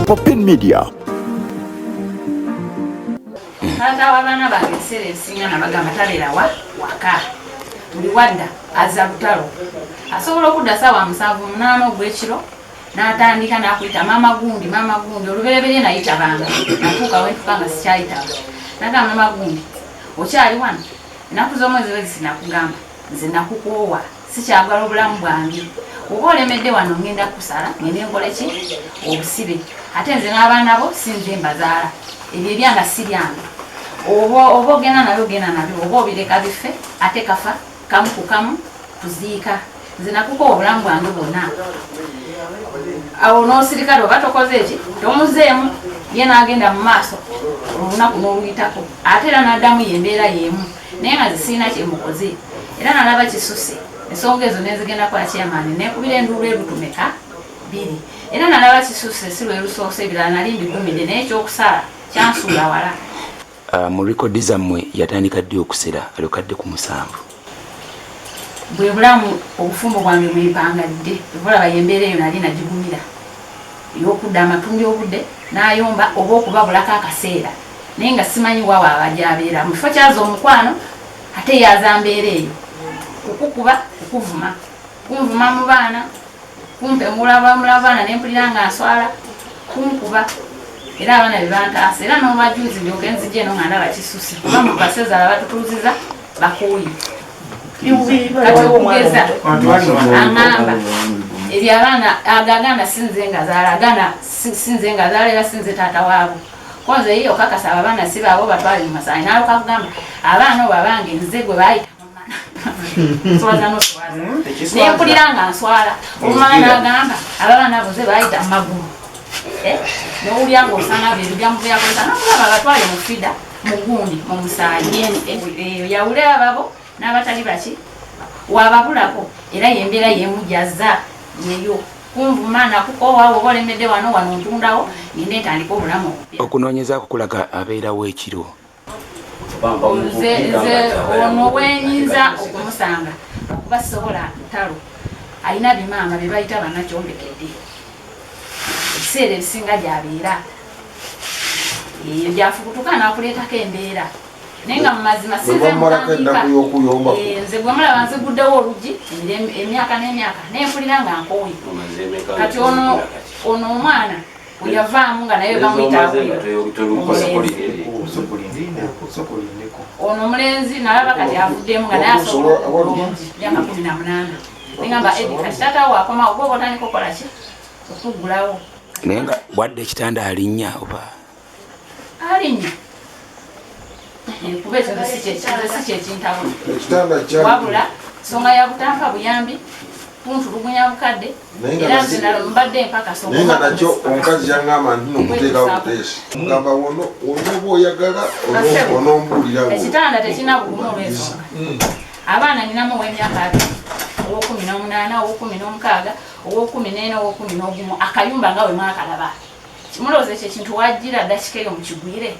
Popin Media. Tata wabana bagesere singa na bagamba talera waka buli wadda azza lutalo asobola okudda sawa 7:8 ogw'ekiro n'atandika n'akuyita mama gundi olubereberye nayita banga natuuka wentuka nga sikyayitaba nagamba mama gundi okyali wano ennaku z'omwezi wezi sinakugamba nze nakukoowa sikyagala obulamu bwange oba olemedde wano ngenda kusala ngende nkole ki obusibe ate nze n'abaana bo sinze mbazaala ebyo ebyanga si byange oba ogenda nabyo oba obireka bife ate kafa kamu ku kamu kuziika nze nakukoowa obulamu bwange bwonna awo n'osirikale oba tokoze eki tomuzeemu ye n'agenda mu maaso olunaku n'oluyitako ate era n'addamu yembeera y'emu naye nga zisiina kyemukoze era nalaba kisuse ensonga ezo nezigenda kwa chairman nekubira enduulu erutumeka 2 era nalaba kisuse si lwe lusoose ebirala nali mbigumidde naye ekyokusala kyansuula wala. Mu rekodi zammwe yatandika ddi okusera alokadde ku 7 bwe bulamu obufumbo bwange bwepangadde bulaba yembeera eyo nali nagigumira ey'okudda amatumbi obudde n'ayomba oba okubabulako akaseera naye nga simanyi wawa abajabeera mu kifo kyaza omukwano ate yaza mbeera eyo okukuba okuvuma kunvuma mu baana kumpemula baana nempulira nga nswala kunkuba era abaana bebantaasa era n'olwajuzi ndyoke nzije eno nga ndaba kisuse kuba mu baseza abatutuuziza bakuuyi kati okugeza aŋŋamba ebyo abaana agaganda sinze nga zaala era sinze taata waabo konze yiyo kakasa abaana si baabo batwale mu masayi naloka kugamba abaana obo abange nze gwe baayita nempulira nga nswala omwana agamba abaana boze baayita mu magulu nowulya nga osanga byeru byamuveyakoza nokugamba batwale mu fida mu gundi mu musaayi yawule ababo n'abatali baki wababulako era yembeera yemujaza yeyo kunvuma nakukoowa oba olemedde wano ntundawo ngende ntandika obulamu okunoonyeza kukulaga abeerawo ekiro ono wenyinza okumusanga okuba sisobola ntalo alina bimaama bye bayita bannakyombekedde ebiseera ebisinga gyabeera eyo gyafukutuka nakuleetako embeera naye nga mu mazima nze gwe mulaba nziguddewo oluggi emyaka n'emyaka nempulira nga nkooyi kati ono omwana weyavaamu nga naye ono omulenzi nalaba kati avuddemu nga naye asobola myaka 18 negamba edi kati taatawo akomawo gwe otandika okola ki okuggulawo naye nga bwadde ekitanda alinnya oba alinnya kuba ekyo si kyekintabula wabula nsonga ya butampa buyambi kuntulugunya bukadde era nze mbadde naye nga nakyo omukazi yaŋŋamba nti nokuteekawo buteesi mugamba wono oba oyagala onombuulirawo ekitanda tekina bulumu olw'ensonga abaana ninamu ow'emyaka 2 ow'18 ow'16 ow'14 ow'11 akayumba nga we mwakalaba kimulowooza ekyo ekintu wajjira dakika eyo mukigwire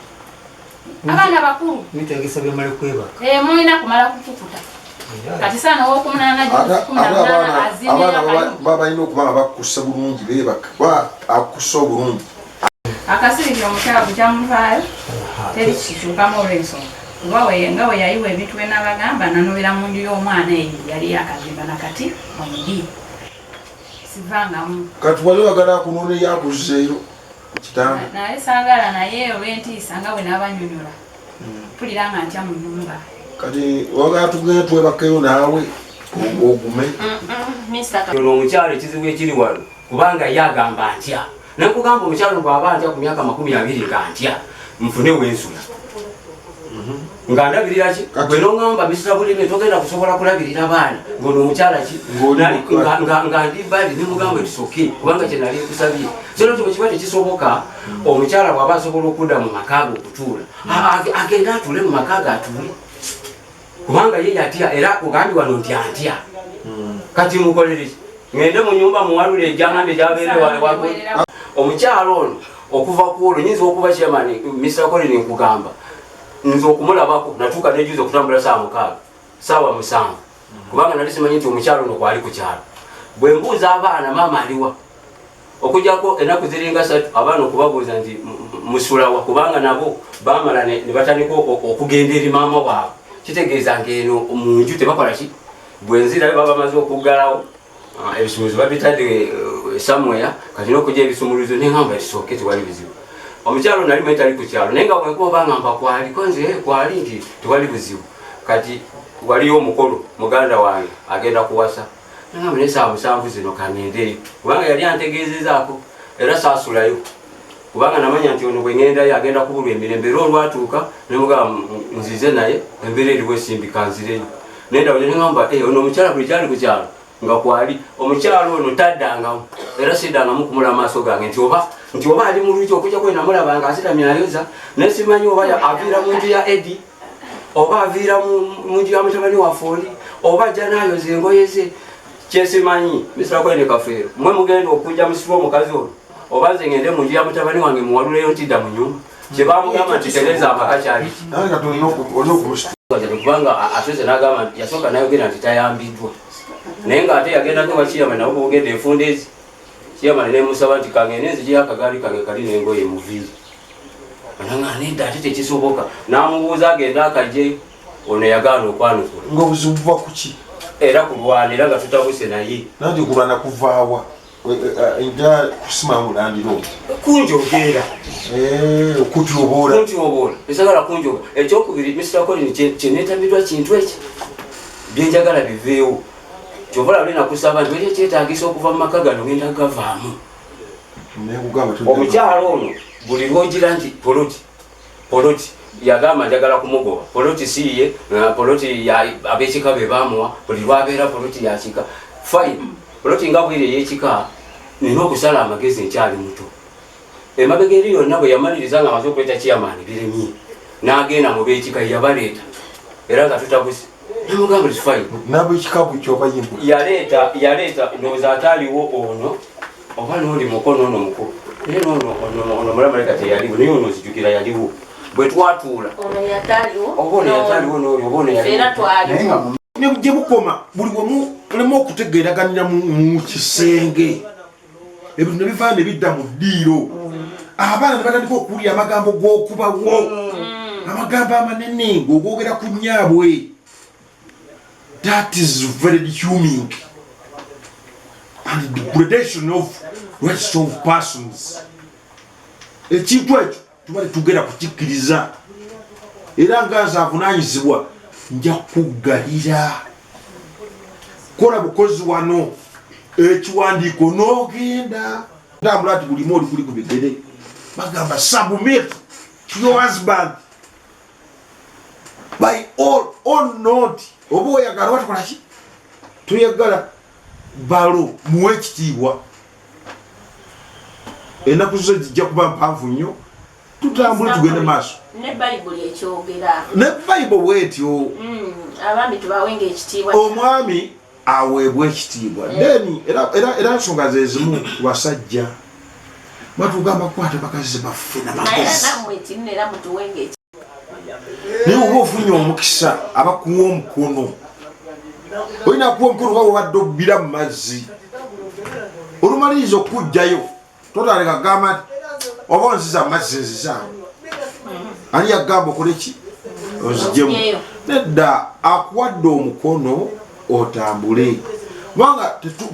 abaana bakulu nitegesa byamale kwebaka mulina kumala kukukuta kati saana abaana balina okuba bakussa bulungi bebaka akussa obulungi akasirikira omukyala bukyamuvaayo teri kikyukamu olw'ensonga kuba nga we yayiwa ebintu bye nabagamba nanobera mu nju y'omwana eyo yali yakazimba nakati omudi sivangamu kati wali wagala akunoona yakuzzeeyo kitanda naye saagala naye olw'entiisa nga bwe nabanyonyola mpulira nga ntya mu nnyumba kati wagala tugende twebakeyo naawe ogume ono omukyalo ekizibu ekiri wano kubanga ye agamba ntya nakugamba omukyalo bw'aba ntya ku myaka 20 nga ntya nfune wensula nga ndabirira ki bwe noŋŋamba bisira bulime togenda kusobola kulabirira baana ng'ono omukyala ki nga ndi bali nimugamba etusoke kubanga kye nali nkusabye so nakyo bwe kiba tekisoboka omukyala bw'aba asobola okudda mu makaaga okutuula agenda atuule mu makaaga atuule kubanga ye yatya era kugambi wano nti antya kati mukolere ki ngende mu nyumba muwalule ejjaŋŋambe gyabeere omukyala ono okuva ku olwo nyinza okuba kyemani Mr. Colin nkugamba nze okumulabako natuuka nejuza okutambula saawa 6 saawa 7 kubanga nali simanyi nti omukyalo ono kwali ku kyalo bwe mbuuza abaana maama aliwa okujjako ennaku ziringa 3 abaana okubabuuza nti musulawa kubanga nabo bamala ne batandika okugenda eri maama waabwe kitegeeza ng'eno mu nju tebakola ki bwe nzirayo baba bamaze okuggalawo ebisumuluzo babitadde somewhere kati n'okujja ebisumuluzo neŋŋamba ekisooke tewali bizibu omukyalo nali mwe tali ku kyalo naye nga bwekuba ngamba kwaliko nze kwali nti tewali buzibu kati waliyo omukolo muganda wange agenda kuwasa nangamba nesaawa 7 zino kangendeyo kubanga yali antegeezezaako era saasulayo kubanga namanya nti ono bwe ŋŋendayo agenda kubulwa emirembe era olwatuuka nemugamba nzize naye embeera eriwo esimbika nzireyo nendawo neŋŋamba ono omukyala buli kyali ku kyalo nga kwali omukyalo ono taddangamu era siddangamu kumula maaso gange nti oba ali mu lwiki okujja kwena mulaba nga asitamye ayoza naye simanyi oba aviira mu nju ya Edi oba aviira mu nju ya mutabani waffe oli oba ajja n'ayoza engoye ze kyesimanyi misirakwene kafeero mwe mugenda okujja musiba omukazi ono oba nze ngende mu nju ya mutabani wange muwaluleyo ntidda mu nyumba kyebamugamba nti tereza amaka kyaliki kubanga atoze n'agamba nti yasooka nayogera nti tayambiddwa naye ng'ate yagendako bakiyama nabo bogenda enfunda ezi kiyamani nemusaba nti kangende nzijeyo akagaali kange kali n'engoye muviiri ananga nedda ate tekisoboka n'amubuuza agenda akajjeyo ono yagaana okwanukula ng'obuzibu buva ku ki era kulwana era nga tutabuse naye nanti kulwana kuvaawa nja kusima mulandiro kunjogera okutyobola esagala kunjoga ekyokubiri Mr. Colin kyeneetabiddwa kintu eki byenjagala biveewo kyobola lwe nakusaba nti weri ekyetaagisa okuva mu maka gano genda gavaamu omukyalo ono buli lwogira nti poloti yagamba njagala kumugoba poloti siye poloti ab'ekika be bamuwa buli lwabeera poloti yakika fine poloti nga bwiri ey'ekika nina okusala amagezi nkyali muto emabega eri yonna bwe yamaliriza nga amaze okuleeta kiyamaani biremye n'agenda mu b'ekika yabaleeta era nga tutabuse namugamba is fine n'ab'ekika bwe kyobayimbu yaleeta ndowooza ataaliwo ono oba n'oli mukono ono mukulu naye ono mulamaleka teyaliwo naye ono ozijjukira yaliwo bwe twatuula oba ono yataaliwo n'oli oba ono yaliwo gye bukoma buli wemu mulemu okutegeeraganira mu kisenge ebintu ne bivaa ne bidda mu ddiiro abaana ne batandika okuwulira amagambo g'okubawo amagambo amanene ng'ogwogera ku nnyabwe that is very huming and degradation of rights of persons ekintu ekyo tubale tugenda kukikkiriza era nga nze avunaanyizibwa nja kuggalira kola bukozi wano ekiwandiiko n'ogenda ntambula ati bulimu oli kuli ku bigere bagamba submit to your husband by all or not oba oyagala watukola ki toyagala balo muwe ekitiibwa ennaku zo zijja kuba mpanvu nnyo tutambule tugende maaso ne Bayibuli ekyogera ne Bayibuli bwetyo abambi tubawenga ekitiibwa omwami aweebwa ekitiibwa then era nsonga ze zimu basajja batugamba kwata bakazi baffe n'amagezi naye oba ofunye omukisa abakuwa omukono olina kuwa omukono nga wabadde obbira mu mazzi olumaliriza okujjayo totandika kugamba nti oba onziza amazzi nzizaamu ani yagamba okole ki ozijjemu nedda akuwadde omukono otambule kubanga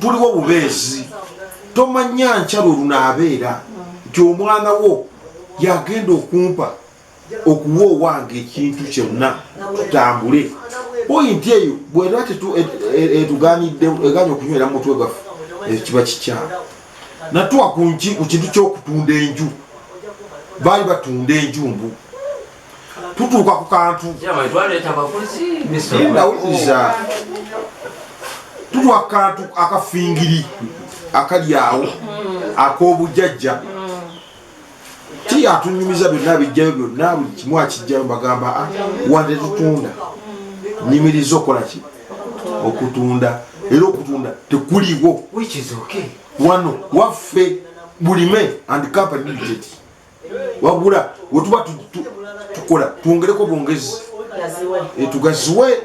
tuliwo bubeezi tomanya nkyalo olunaabeera nti omwana wo yagenda okumpa okuwa owange ekintu kyonna tutambule pointi eyo bwera etuganidde eganya okunywera mu mutwe gaffe kiba kikyamu natuwa ku kintu ky'okutunda enju baali batunda enjumbu tutuuka ku kantu ndawuliriza tutuuka ku kantu akafingiri akali awo ak'obujjajja ti atunyumiza byonna bijjayo byonna buli kimu akijjayo bagamba wande tutunda nyimiriza okola ki okutunda era okutunda tekuliwo wano waffe bulime and company limited wabula wetuba tukola twongereko bwongezi tugaziwe